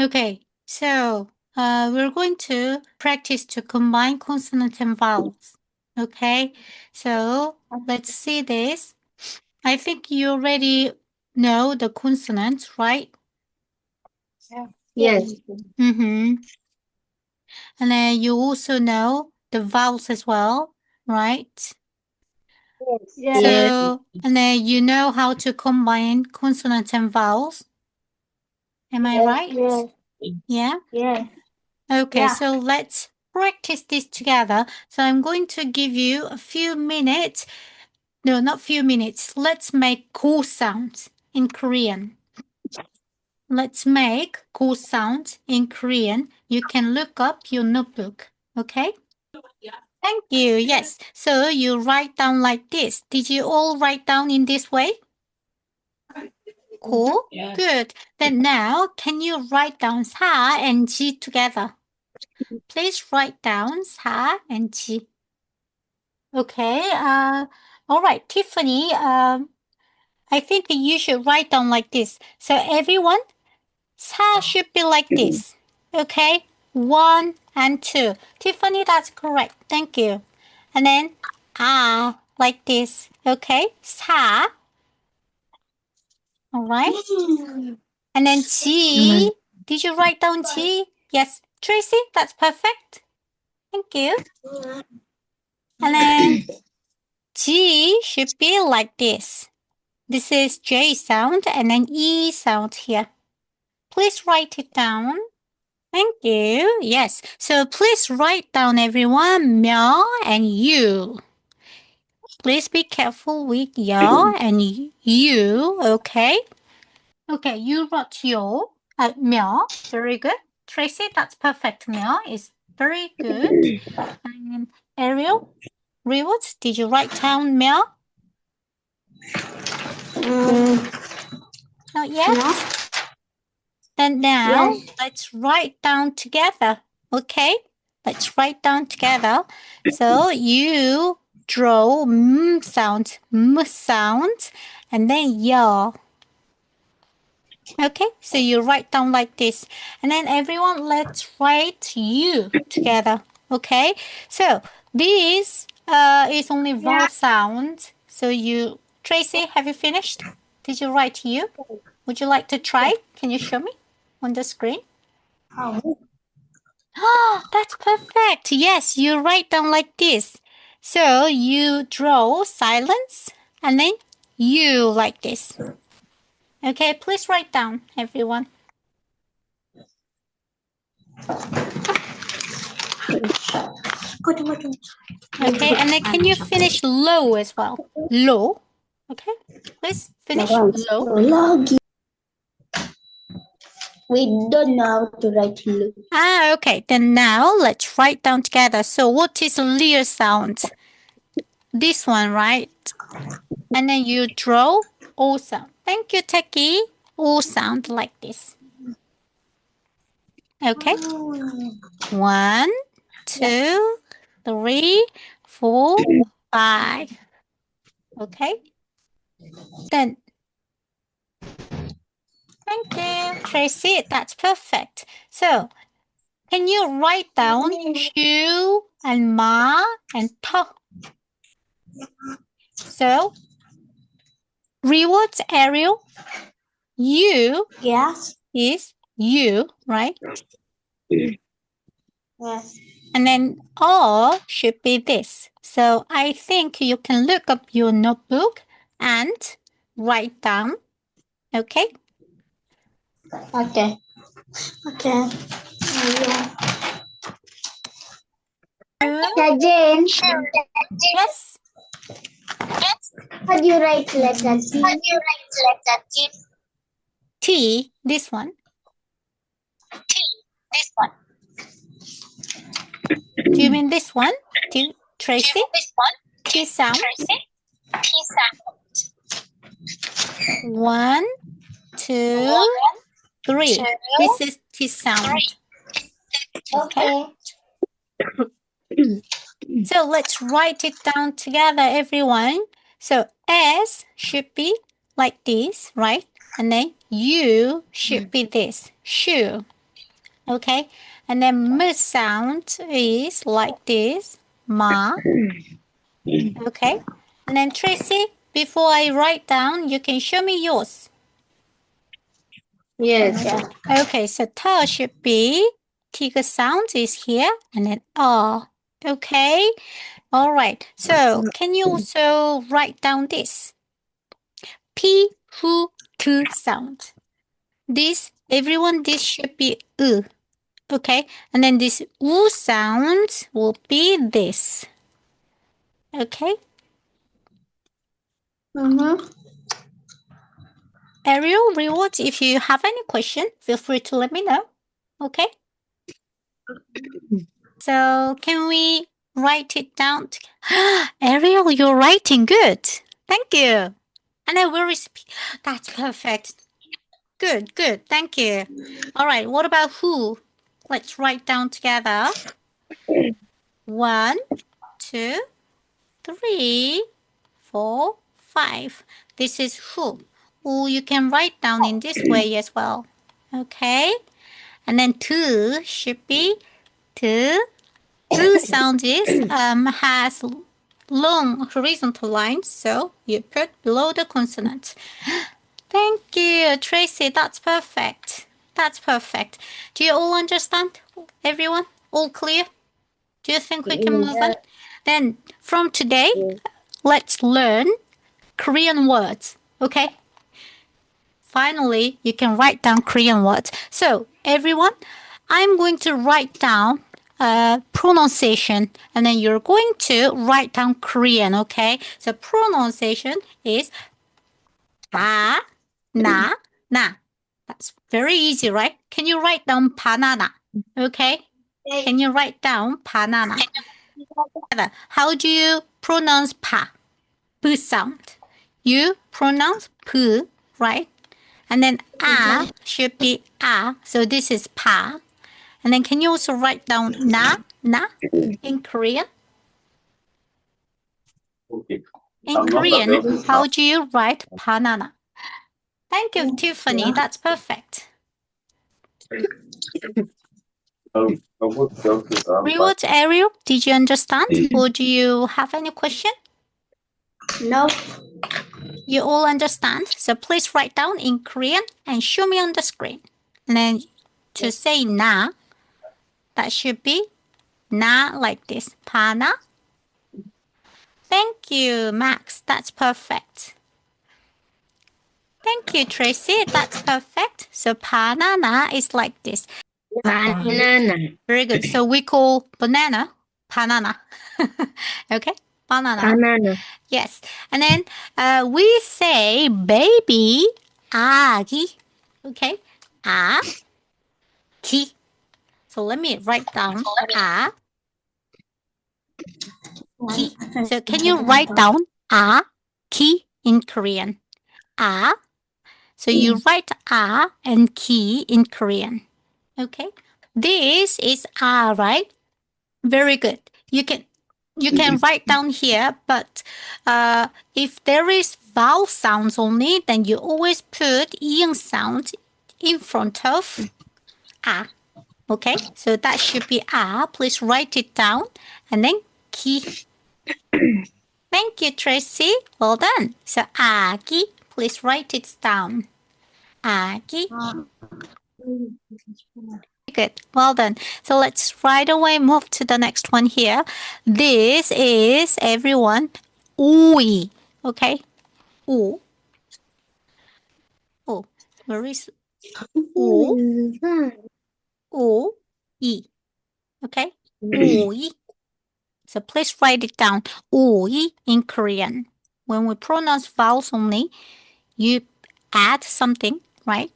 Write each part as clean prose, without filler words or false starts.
Okay, so we're going to practice to combine consonants and vowels. Okay, so let's see this. I think you already know the consonants, right? Yes. Mm-hmm. And then you also know the vowels as well, right? Yes. So, and then you know how to combine consonants and vowels. Am I right? Yes. Yeah? Yes. Okay, Yeah. so let's practice this together. So I'm going to give you a few minutes. No, not few minutes. Let's make cool sounds in Korean. Let's make cool sounds in Korean. You can look up your notebook. Okay? Thank you. Yes. So you write down like this. Did you all write down in this way? Cool. Yes. Good. Then now, can you write down 사 and 지 together? Please write down 사 and 지. Okay. All right, Tiffany. I think you should write down like this. So everyone, 사 should be like this. Okay. 1 and 2. Tiffany, that's correct. Thank you. And then like this. Okay. 사. All right. And then 지. Did you write down 지? Yes. Tracy, that's perfect. Thank you. And then G should be like this. This is J sound and then E sound here. Please write it down. Thank you. Yes. So please write down everyone, 며 and you. Please be careful with 여 and you, okay? Okay, you wrote 요, 며. Very good. Tracy, that's perfect. 며 is very good. And Ariel, Rewards, did you write down 며? Not yet? No? Then now, Yes. let's write down together, okay? Let's write down together. So you draw m sound, and then ya. Okay, so you write down like this. And then everyone, let's write you together, okay? So this is only vowel sound. So you, Tracy, have you finished? Did you write you? Would you like to try? Can you show me on the screen? Oh. Oh, that's perfect. Yes, you write down like this. So you draw silence and then you like this. Okay, please write down, everyone. Okay, and then can you finish low as well? Low. Okay, please finish low. We don't know how to write low. Okay, then now let's write down together. So what is leer sound? This one, right? And then you draw O sound. Thank you, Techie. O sound like this. Okay. 1, 2, 3, 4, 5. Okay. Then, thank you, Tracy. That's perfect. So, can you write down 슈 and 마 and 터? So, rewards Ariel. You Yes. is you, right? Yes. And then all should be this. So I think you can look up your notebook and write down. Okay? Okay. Okay. Jane, Yes. how do you write letter T? T, this one. Do you mean this one? T, Tracy? T sound. 1, 2, 3. This is T sound. Okay. So let's write it down together, everyone. So S should be like this, right? And then U should be this, shoe. Okay, and then m sound is like this, ma. Okay, and then Tracy, before I write down, you can show me yours. Yes. Okay, so ta should be tiga sound is here, and then ah. Okay, all right. So can you also write down this p, hu, tu sound? This everyone, this should be u. Okay, and then this u sound will be this. Okay, Ariel, Rewards, if you have any question, feel free to let me know. Okay, so can we write it down? Ariel, you're writing good. Thank you. And then where is that's perfect. Good, good. Thank you. All right, what about who? Let's write down together. 1, 2, 3, 4, 5. This is who. Or you can write down in this way as well. Okay. And then two should be two. Sound is has long horizontal lines, so you put below the consonant. Thank you, Tracy. That's perfect. That's perfect. Do you all understand? Everyone? All clear? Do you think we can move on? Then from today, let's learn Korean words. Okay? Finally, you can write down Korean words. So, everyone, I'm going to write down pronunciation and then you're going to write down Korean, okay? So, pronunciation is 바, 나, 나. That's very easy, right? Can you write down banana? Okay? Can you write down banana? How do you pronounce pa? P sound. You pronounce p, right? And then a should be a. So this is pa. And then can you also write down na, na in Korean? In Korean, how do you write banana? Thank you, Tiffany. That's perfect. Rewatch Ariel, did you understand? Or do you have any question? No. You all understand? So please write down in Korean and show me on the screen. And then to say na, that should be na like this. Pana. Thank you, Max. That's perfect. Thank you, Tracy. That's perfect. So banana is like this. Banana. Very good. So we call banana banana. Okay, banana. Banana. Yes. And then we say baby 아기. Okay, 아기. So let me write down 아기. So can you write down 아기 in Korean? 아. So you write a and ki in Korean. Okay. This is a, right? Very good. You can write down here, but if there is vowel sounds only, then you always put ing sound in front of a. Okay, so that should be a. Please write it down, and then ki. Thank you, Tracy. Well done. So 아기, please write it down. 아기. Good. Well done. So let's right away move to the next one here. This is everyone 오이. Okay. 오. 오. Where is 오? 오. 이. Okay. 오이. So please write it down. 오이 in Korean. When we pronounce vowels only, you add something, right?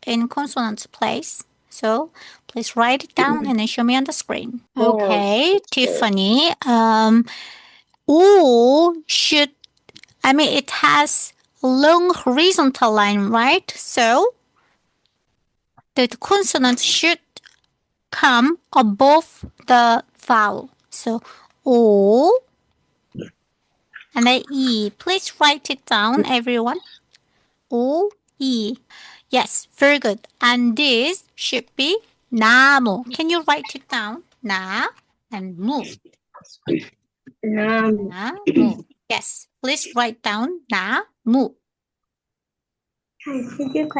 In consonant place. So please write it down and then show me on the screen. Okay, Tiffany. Should, it has a long horizontal line, right? So the consonant should come above the vowel. So O and then E. Please write it down, everyone. O, E. Yes, very good. And this should be 나무. Can you write it down? 나 and 무. 나무. Yes. Please write down 나무.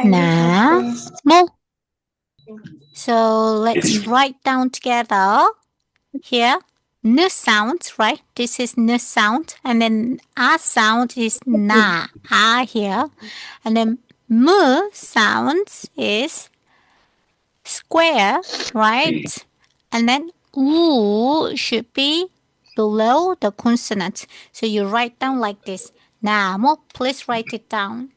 나무. So let's write down together here. N sound, right? This is N sound. And then A sound is na. A here. And then M sound is square, right? And then U should be below the consonant. So you write down like this. 나무, please write it down.